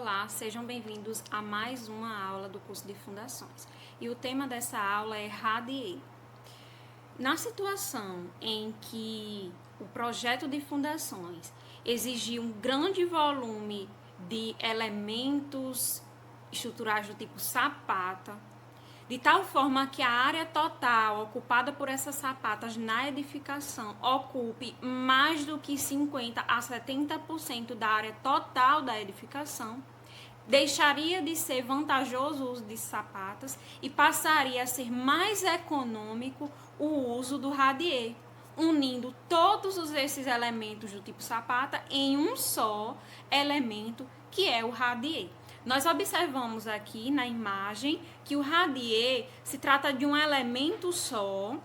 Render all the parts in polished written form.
Olá, sejam bem-vindos a mais uma aula do curso de Fundações. E o tema dessa aula é RADIE. Na situação em que o projeto de fundações exigia um grande volume de elementos estruturais do tipo sapata, de tal forma que a área total ocupada por essas sapatas na edificação ocupe mais do que 50% a 70% da área total da edificação, deixaria de ser vantajoso o uso de sapatas e passaria a ser mais econômico o uso do RADIE, unindo todos esses elementos do tipo sapata em um só elemento, que é o RADIE. Nós observamos aqui na imagem que o RADIE se trata de um elemento só,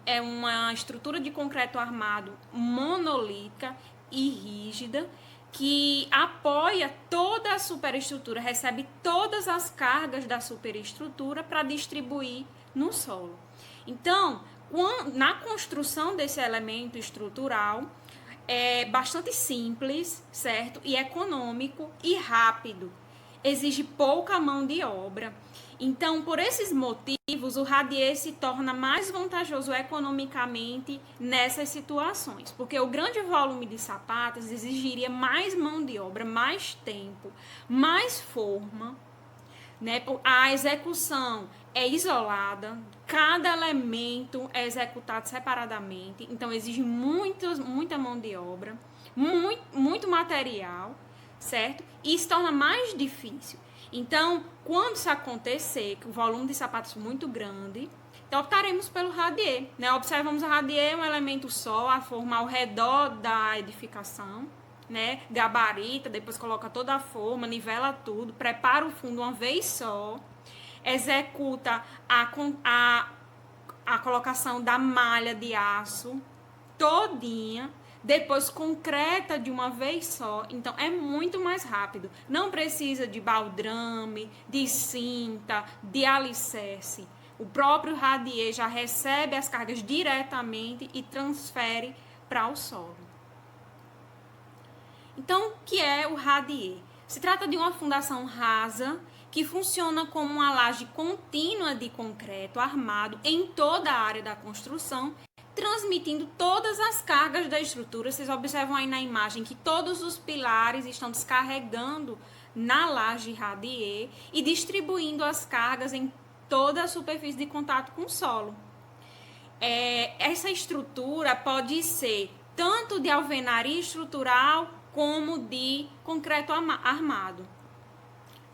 é uma estrutura de concreto armado monolítica e rígida, que apoia toda a superestrutura, recebe todas as cargas da superestrutura para distribuir no solo. Então, na construção desse elemento estrutural, é bastante simples, certo? E econômico e rápido. Exige pouca mão de obra. Então, por esses motivos, o RADIE se torna mais vantajoso economicamente nessas situações, porque o grande volume de sapatas exigiria mais mão de obra, mais tempo, mais forma, né? A execução é isolada, cada elemento é executado separadamente, então exige muita mão de obra, muito material, certo? E se torna mais difícil. Então, quando isso acontecer, que o volume de sapatos for muito grande, então optaremos pelo RADIE, né? Observamos o RADIE, um elemento só, a forma ao redor da edificação, né? Gabarita, depois coloca toda a forma, nivela tudo, prepara o fundo uma vez só, executa a colocação da malha de aço todinha, depois concreta de uma vez só, então é muito mais rápido. Não precisa de baldrame, de cinta, de alicerce. O próprio RADIE já recebe as cargas diretamente e transfere para o solo. Então, o que é o RADIE? Se trata de uma fundação rasa que funciona como uma laje contínua de concreto armado em toda a área da construção, transmitindo todas as cargas da estrutura. Vocês observam aí na imagem que todos os pilares estão descarregando na laje RADIE e distribuindo as cargas em toda a superfície de contato com o solo. Essa estrutura pode ser tanto de alvenaria estrutural como de concreto armado.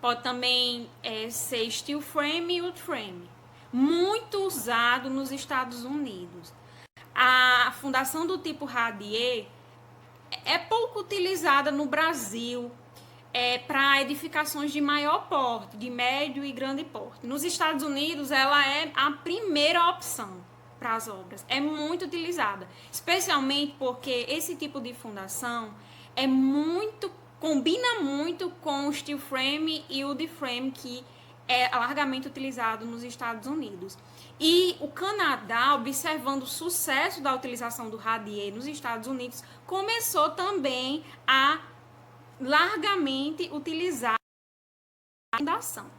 Pode também ser steel frame e wood frame, muito usado nos Estados Unidos. A fundação do tipo RADIE é pouco utilizada no Brasil para edificações de maior porte, de médio e grande porte. Nos Estados Unidos, ela é a primeira opção para as obras. É muito utilizada, especialmente porque esse tipo de fundação combina muito com o steel frame e o wood frame, que é largamente utilizado nos Estados Unidos. E o Canadá, observando o sucesso da utilização do RADIE nos Estados Unidos, começou também a largamente utilizar a fundação.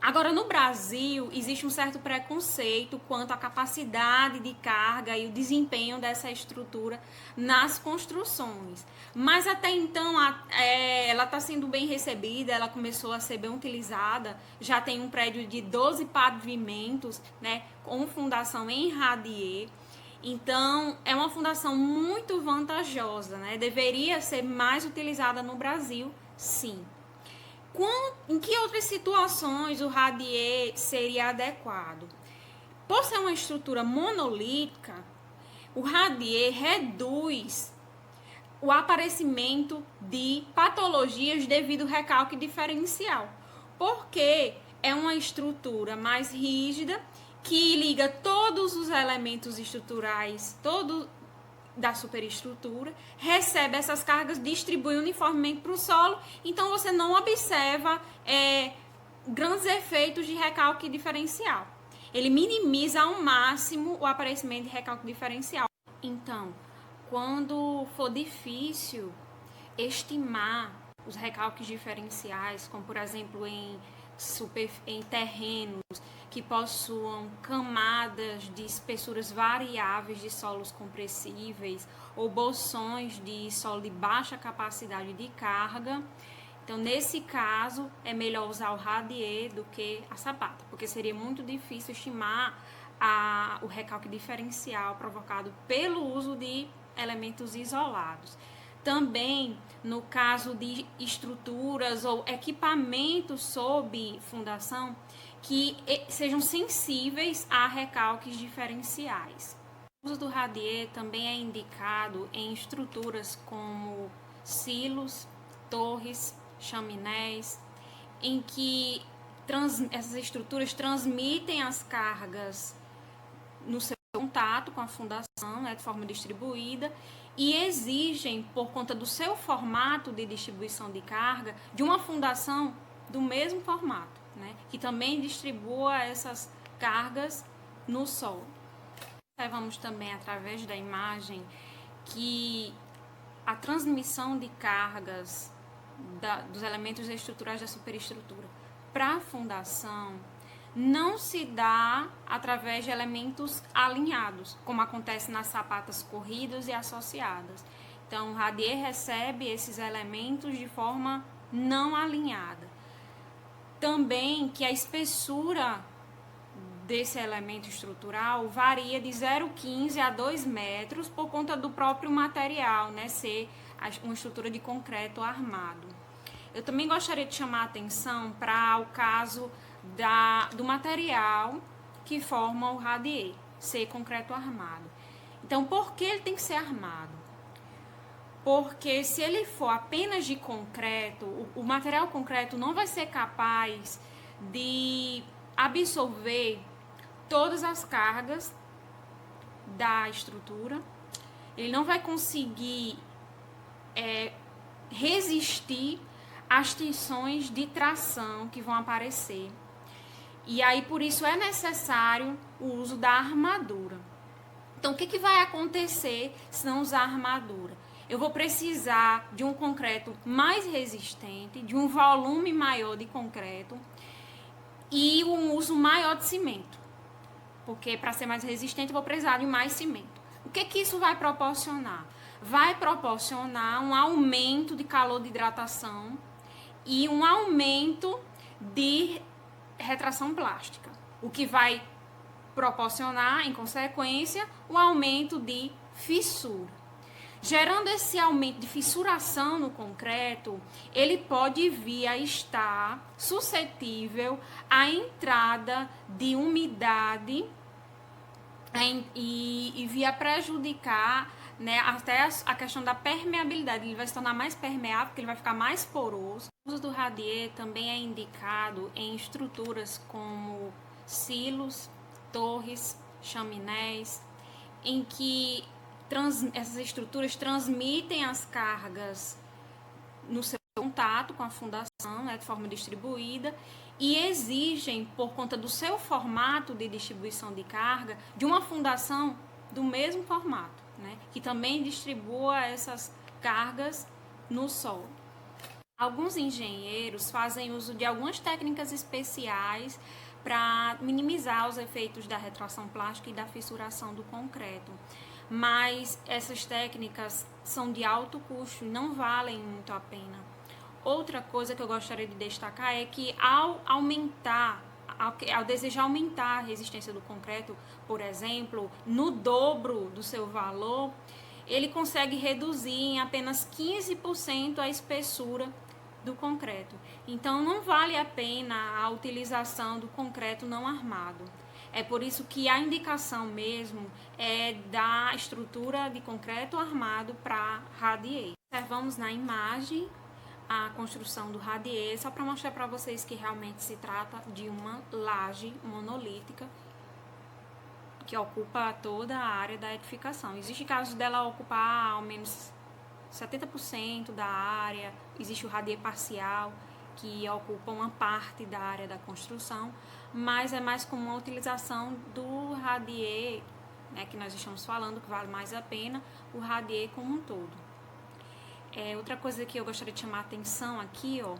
Agora, no Brasil, existe um certo preconceito quanto à capacidade de carga e o desempenho dessa estrutura nas construções. Mas até então, ela está sendo bem recebida, ela começou a ser bem utilizada. Já tem um prédio de 12 pavimentos, né, com fundação em RADIE. Então, é uma fundação muito vantajosa, né? Deveria ser mais utilizada no Brasil, sim. Em que outras situações o RADIE seria adequado? Por ser uma estrutura monolítica, o RADIE reduz o aparecimento de patologias devido ao recalque diferencial, porque é uma estrutura mais rígida que liga todos os elementos estruturais, da superestrutura, recebe essas cargas, distribui uniformemente para o solo, então você não observa grandes efeitos de recalque diferencial. Ele minimiza ao máximo o aparecimento de recalque diferencial. Então, quando for difícil estimar os recalques diferenciais, como por exemplo em terrenos que possuam camadas de espessuras variáveis de solos compressíveis ou bolsões de solo de baixa capacidade de carga. Então, nesse caso, é melhor usar o radier do que a sapata, porque seria muito difícil estimar o recalque diferencial provocado pelo uso de elementos isolados. Também, no caso de estruturas ou equipamentos sob fundação que sejam sensíveis a recalques diferenciais. O uso do radier também é indicado em estruturas como silos, torres, chaminés, em que essas estruturas transmitem as cargas no seu contato com a fundação, né, de forma distribuída, e exigem, por conta do seu formato de distribuição de carga, de uma fundação do mesmo formato, né, que também distribua essas cargas no solo. Observamos também, através da imagem, que a transmissão de cargas dos elementos estruturais da superestrutura para a fundação não se dá através de elementos alinhados, como acontece nas sapatas corridas e associadas. Então, o radier recebe esses elementos de forma não alinhada. Também que a espessura desse elemento estrutural varia de 0,15 a 2 metros por conta do próprio material, né, ser uma estrutura de concreto armado. Eu também gostaria de chamar a atenção para o caso do material que forma o radier, ser concreto armado. Então, por que ele tem que ser armado? Porque se ele for apenas de concreto, o material concreto não vai ser capaz de absorver todas as cargas da estrutura, ele não vai conseguir resistir às tensões de tração que vão aparecer. E aí, por isso, é necessário o uso da armadura. Então, o que vai acontecer se não usar armadura? Eu vou precisar de um concreto mais resistente, de um volume maior de concreto e um uso maior de cimento. Porque para ser mais resistente, eu vou precisar de mais cimento. O que isso vai proporcionar? Vai proporcionar um aumento de calor de hidratação e um aumento de retração plástica, o que vai proporcionar, em consequência, o aumento de fissura. Gerando esse aumento de fissuração no concreto, ele pode vir a estar suscetível à entrada de umidade e vir a prejudicar, né, até a questão da permeabilidade. Ele vai se tornar mais permeável, porque ele vai ficar mais poroso. O uso do radier também é indicado em estruturas como silos, torres, chaminés, em que essas estruturas transmitem as cargas no seu contato com a fundação, né, de forma distribuída, e exigem, por conta do seu formato de distribuição de carga, de uma fundação do mesmo formato, né, que também distribua essas cargas no solo. Alguns engenheiros fazem uso de algumas técnicas especiais para minimizar os efeitos da retração plástica e da fissuração do concreto. Mas essas técnicas são de alto custo e não valem muito a pena. Outra coisa que eu gostaria de destacar é que ao desejar aumentar a resistência do concreto, por exemplo, no dobro do seu valor, ele consegue reduzir em apenas 15% a espessura do concreto. Então, não vale a pena a utilização do concreto não armado. É por isso que a indicação mesmo é da estrutura de concreto armado para radier. Observamos na imagem a construção do radier, só para mostrar para vocês que realmente se trata de uma laje monolítica que ocupa toda a área da edificação. Existe casos dela ocupar ao menos 70% da área, existe o radier parcial, que ocupa uma parte da área da construção, mas é mais comum a utilização do radier, né, que nós estamos falando, que vale mais a pena, o radier como um todo. Outra coisa que eu gostaria de chamar a atenção aqui, ó,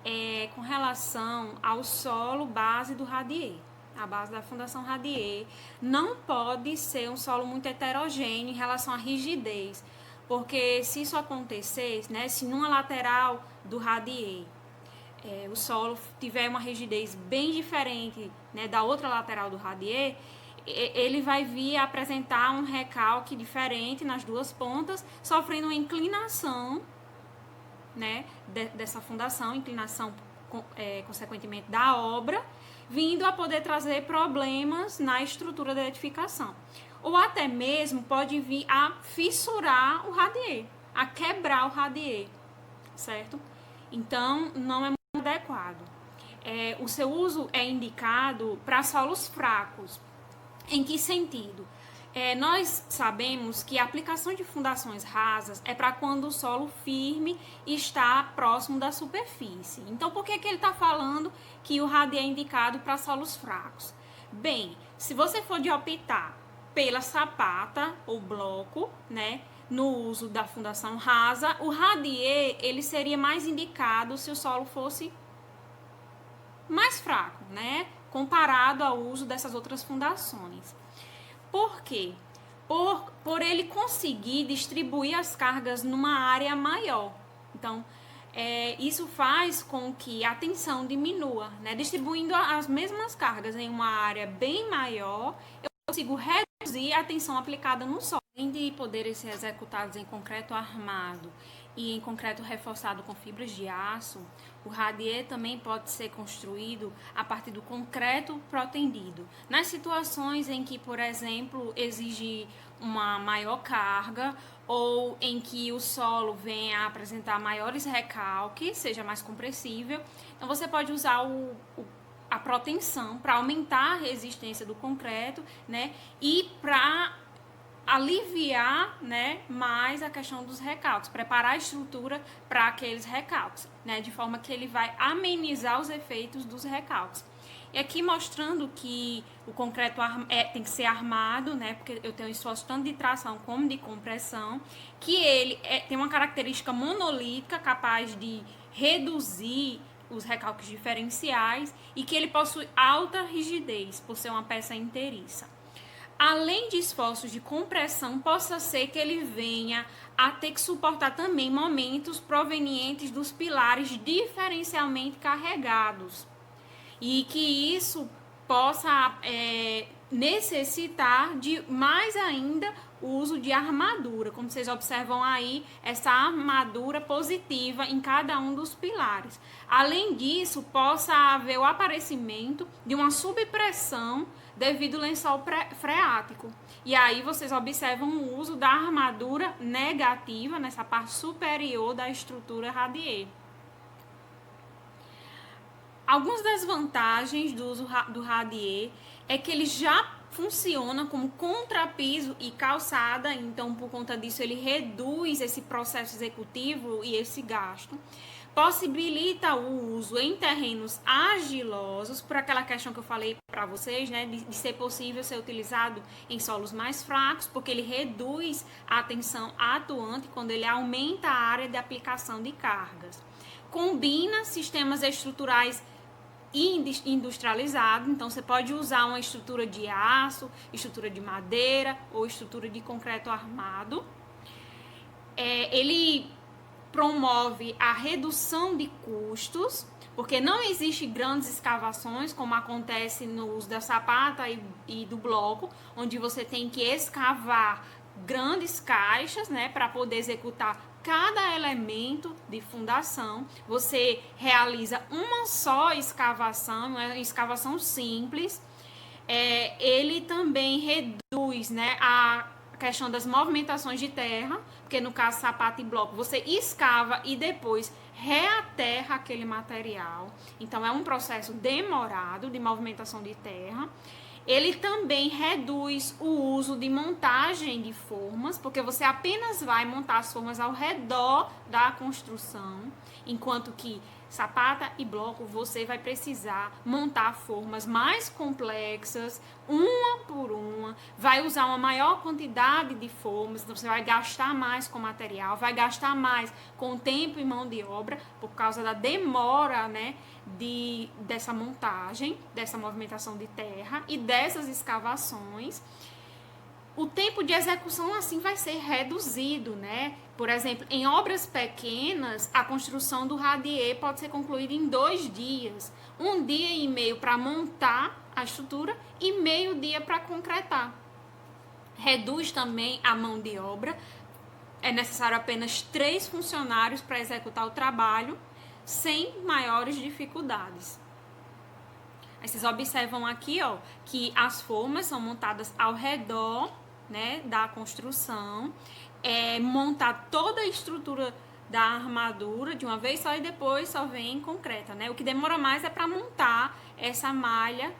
é com relação ao solo base do radier. A base da Fundação Radier não pode ser um solo muito heterogêneo em relação à rigidez, porque se isso acontecer, né, se numa lateral do radier o solo tiver uma rigidez bem diferente, né, da outra lateral do radier, ele vai vir a apresentar um recalque diferente nas duas pontas, sofrendo uma inclinação, né, dessa fundação, inclinação consequentemente da obra, vindo a poder trazer problemas na estrutura da edificação. Ou até mesmo pode vir a fissurar o radier, a quebrar o radier, certo? Então, não é muito adequado. O seu uso é indicado para solos fracos. Em que sentido? Nós sabemos que a aplicação de fundações rasas é para quando o solo firme está próximo da superfície. Então, por que ele está falando que o radier é indicado para solos fracos? Bem, se você for de optar pela sapata ou bloco, né, no uso da fundação rasa, o radier ele seria mais indicado se o solo fosse mais fraco, né, comparado ao uso dessas outras fundações. Por quê? Por ele conseguir distribuir as cargas numa área maior. Então, isso faz com que a tensão diminua, né? Distribuindo as mesmas cargas em uma área bem maior, eu consigo reduzir a tensão aplicada no solo. Além de poderem ser executados em concreto armado e em concreto reforçado com fibras de aço, o radier também pode ser construído a partir do concreto protendido. Nas situações em que, por exemplo, exige uma maior carga ou em que o solo venha a apresentar maiores recalques, seja mais compressível, então você pode usar a protensão para aumentar a resistência do concreto, né, e para aliviar, né, mais a questão dos recalques, preparar a estrutura para aqueles recalques, né, de forma que ele vai amenizar os efeitos dos recalques. E aqui mostrando que o concreto tem que ser armado, né, porque eu tenho esforço tanto de tração como de compressão, que ele tem uma característica monolítica capaz de reduzir os recalques diferenciais e que ele possui alta rigidez por ser uma peça inteiriça. Além de esforços de compressão, possa ser que ele venha a ter que suportar também momentos provenientes dos pilares diferencialmente carregados. E que isso possa necessitar de mais ainda o uso de armadura. Como vocês observam aí, essa armadura positiva em cada um dos pilares. Além disso, possa haver o aparecimento de uma subpressão devido ao lençol freático. E aí vocês observam o uso da armadura negativa nessa parte superior da estrutura radier. Algumas das vantagens do uso do radier é que ele já funciona como contrapiso e calçada, então por conta disso ele reduz esse processo executivo e esse gasto. Possibilita o uso em terrenos argilosos, por aquela questão que eu falei para vocês, né, de ser possível ser utilizado em solos mais fracos, porque ele reduz a tensão atuante quando ele aumenta a área de aplicação de cargas. Combina sistemas estruturais industrializado, então você pode usar uma estrutura de aço, estrutura de madeira ou estrutura de concreto armado. Ele promove a redução de custos, porque não existe grandes escavações, como acontece no uso da sapata e do bloco, onde você tem que escavar grandes caixas, né, para poder executar cada elemento de fundação. Você realiza uma só escavação, uma escavação simples. Ele também reduz, né, a questão das movimentações de terra, porque no caso sapata e bloco, você escava e depois reaterra aquele material. Então é um processo demorado de movimentação de terra. Ele também reduz o uso de montagem de formas, porque você apenas vai montar as formas ao redor da construção, enquanto que sapata e bloco, você vai precisar montar formas mais complexas, uma por uma, vai usar uma maior quantidade de formas, então você vai gastar mais com material, vai gastar mais com tempo e mão de obra, por causa da demora, né, dessa montagem, dessa movimentação de terra e dessas escavações. O tempo de execução assim vai ser reduzido, né? Por exemplo, em obras pequenas, a construção do radier pode ser concluída em 2 dias. 1 dia e meio para montar a estrutura e meio dia para concretar. Reduz também a mão de obra. É necessário apenas 3 funcionários para executar o trabalho, sem maiores dificuldades. Aí vocês observam aqui, ó, que as formas são montadas ao redor, né, da construção, montar toda a estrutura da armadura de uma vez só e depois só vem concreta, né? O que demora mais é para montar essa malha.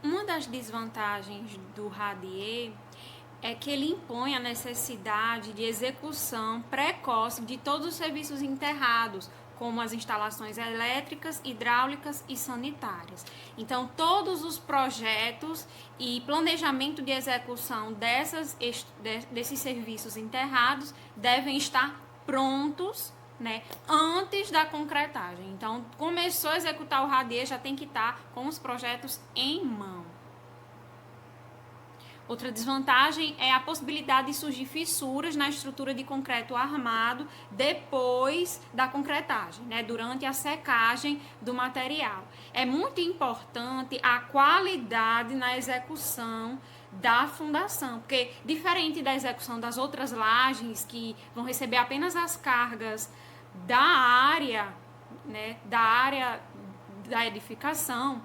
Uma das desvantagens do radier é que ele impõe a necessidade de execução precoce de todos os serviços enterrados, como as instalações elétricas, hidráulicas e sanitárias. Então, todos os projetos e planejamento de execução desses serviços enterrados devem estar prontos, né, antes da concretagem. Então, começou a executar o radier, já tem que estar com os projetos em mão. Outra desvantagem é a possibilidade de surgir fissuras na estrutura de concreto armado depois da concretagem, né, durante a secagem do material. É muito importante a qualidade na execução da fundação, porque diferente da execução das outras lajes, que vão receber apenas as cargas da área, né, da edificação,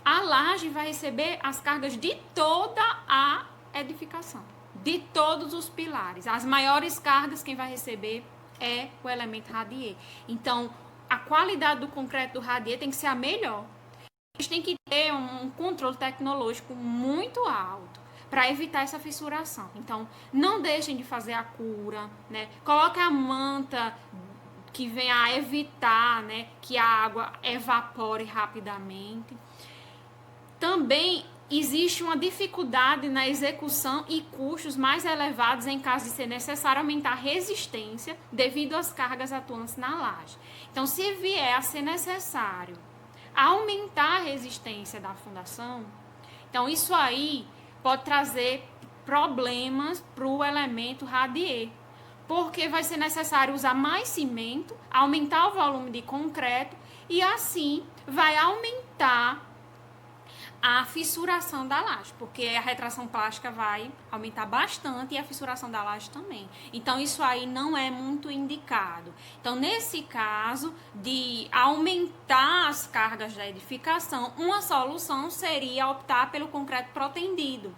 a laje vai receber as cargas de toda a edificação, de todos os pilares. As maiores cargas quem vai receber é o elemento radier. Então, a qualidade do concreto do radier tem que ser a melhor. A gente tem que ter um controle tecnológico muito alto para evitar essa fissuração. Então, não deixem de fazer a cura, né? Coloque a manta que venha a evitar, né, que a água evapore rapidamente. Também existe uma dificuldade na execução e custos mais elevados em caso de ser necessário aumentar a resistência devido às cargas atuantes na laje. Então, se vier a ser necessário aumentar a resistência da fundação, então isso aí pode trazer problemas para o elemento radier, porque vai ser necessário usar mais cimento, aumentar o volume de concreto e assim vai aumentar a fissuração da laje, porque a retração plástica vai aumentar bastante e a fissuração da laje também. Então, isso aí não é muito indicado. Então, nesse caso de aumentar as cargas da edificação, uma solução seria optar pelo concreto protendido.